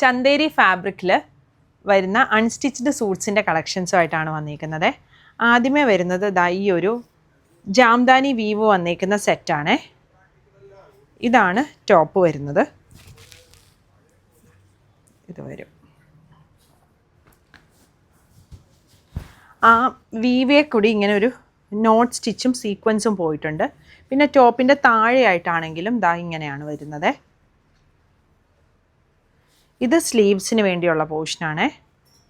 ചന്തേരി ഫാബ്രിക്കിൽ വരുന്ന അൺസ്റ്റിച്ച്ഡ് സൂട്ട്സിൻ്റെ കളക്ഷൻസുമായിട്ടാണ് വന്നിരിക്കുന്നത്. ആദ്യമേ വരുന്നത് ഈ ഒരു ജാംദാനി വീവ് വന്നിരിക്കുന്ന സെറ്റാണ്. ഇതാണ് ടോപ്പ് വരുന്നത്. ഇത് വരും. ആ വീവേ കൂടി ഇങ്ങനെ ഒരു നോട്ട് സ്റ്റിച്ചും സീക്വൻസും പോയിട്ടുണ്ട്. പിന്നെ ടോപ്പിൻ്റെ താഴെയായിട്ടാണെങ്കിലും ഇങ്ങനെയാണ് വരുന്നത്. ഇത് സ്ലീവ്സിന് വേണ്ടിയുള്ള പോർഷനാണ്.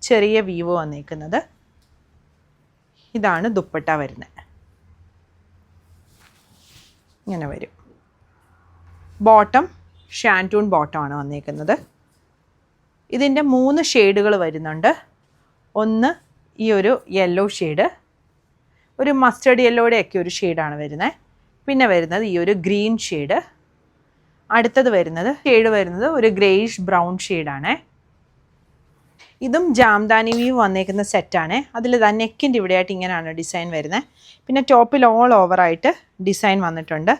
ചെറിയ വീവ് വന്നിരിക്കുന്നത്. ഇതാണ് ദുപ്പട്ട വരുന്നത്. ഇങ്ങനെ വരും. ബോട്ടം ഷാൻറ്റൂൺ ബോട്ടമാണ് വന്നിരിക്കുന്നത്. ഇതിൻ്റെ 3 ഷെയ്ഡുകൾ വരുന്നുണ്ട്. ഒന്ന് ഈ ഒരു യെല്ലോ ഷെയ്ഡ്, ഒരു മസ്റ്റർഡ് യെല്ലോയുടെയൊക്കെ ഒരു ഷെയ്ഡാണ് വരുന്നത്. പിന്നെ വരുന്നത് ഈ ഒരു ഗ്രീൻ ഷെയ്ഡ്. അടുത്തത് വരുന്നത് ഒരു ഗ്രേയിഷ് ബ്രൗൺ ഷെയ്ഡാണ്. ഇതും ജാംദാനി വീവ് വന്നേക്കുന്ന സെറ്റാണ്. അതിൽ നെക്കിൻ്റെ ഇവിടെയായിട്ട് ഇങ്ങനെയാണ് ഡിസൈൻ വരുന്നത്. പിന്നെ ടോപ്പിൽ ഓൾ ഓവറായിട്ട് ഡിസൈൻ വന്നിട്ടുണ്ട്.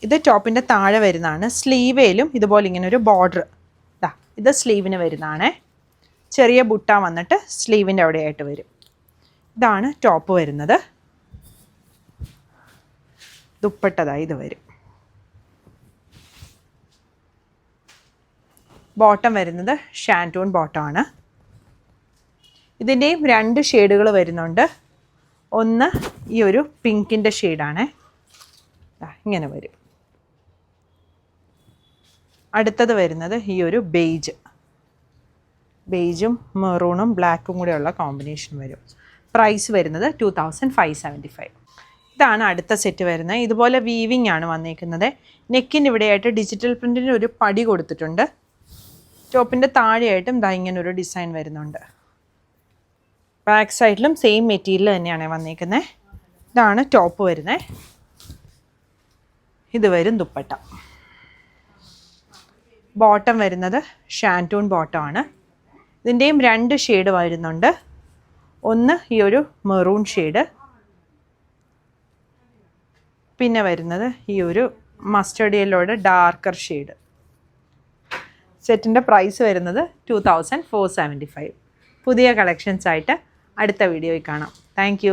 ഇത് ടോപ്പിൻ്റെ താഴെ വരുന്നതാണ്. സ്ലീവേലും ഇതുപോലെ ഇങ്ങനെ ഒരു ബോർഡർ ഇത് സ്ലീവിന് വരുന്നതാണ്. ചെറിയ ബുട്ട വന്നിട്ട് സ്ലീവിൻ്റെ അവിടെയായിട്ട് വരും. ഇതാണ് ടോപ്പ് വരുന്നത്. ദുപ്പട്ട ഇത് വരും. ബോട്ടം വരുന്നത് ഷാൻറ്റൂൺ ബോട്ടമാണ്. ഇതിൻ്റെയും 2 ഷെയ്ഡുകൾ വരുന്നുണ്ട്. ഒന്ന് ഈ ഒരു പിങ്കിൻ്റെ ഷെയ്ഡാണ്. ഇങ്ങനെ വരും. അടുത്തത് വരുന്നത് ഈ ഒരു ബെയ്ജും മെറൂണും ബ്ലാക്കും കൂടെയുള്ള കോമ്പിനേഷൻ വരും. പ്രൈസ് വരുന്നത് 2575. ഇതാണ് അടുത്ത സെറ്റ് വരുന്നത്. ഇതുപോലെ വീവിങ് ആണ് വന്നിരിക്കുന്നത്. നെക്കിൻ്റെ ഇവിടെയായിട്ട് ഡിജിറ്റൽ പ്രിൻറ്റിന് ഒരു പടി കൊടുത്തിട്ടുണ്ട്. ടോപ്പിൻ്റെ താഴെയായിട്ടും ഇങ്ങനെ ഒരു ഡിസൈൻ വരുന്നുണ്ട്. ബാക്ക് സൈഡിലും സെയിം മെറ്റീരിയൽ തന്നെയാണ് വന്നിരിക്കുന്നത്. ഇതാണ് ടോപ്പ് വരുന്നത്. ഇത് വരും ദുപ്പട്ട. ബോട്ടം വരുന്നത് ഷാൻറ്റൂൺ ബോട്ടമാണ്. ഇതിൻ്റെയും 2 ഷെയ്ഡ് വരുന്നുണ്ട്. ഒന്ന് ഈ ഒരു മെറൂൺ ഷെയ്ഡ്, പിന്നെ വരുന്നത് ഈ ഒരു മസ്റ്റർഡ് യെല്ലോയുടെ ഡാർക്കർ ഷെയ്ഡ്. സെറ്റിൻ്റെ പ്രൈസ് വരുന്നത് 2475. പുതിയ കളക്ഷൻസായിട്ട് അടുത്ത വീഡിയോയിൽ കാണാം. താങ്ക്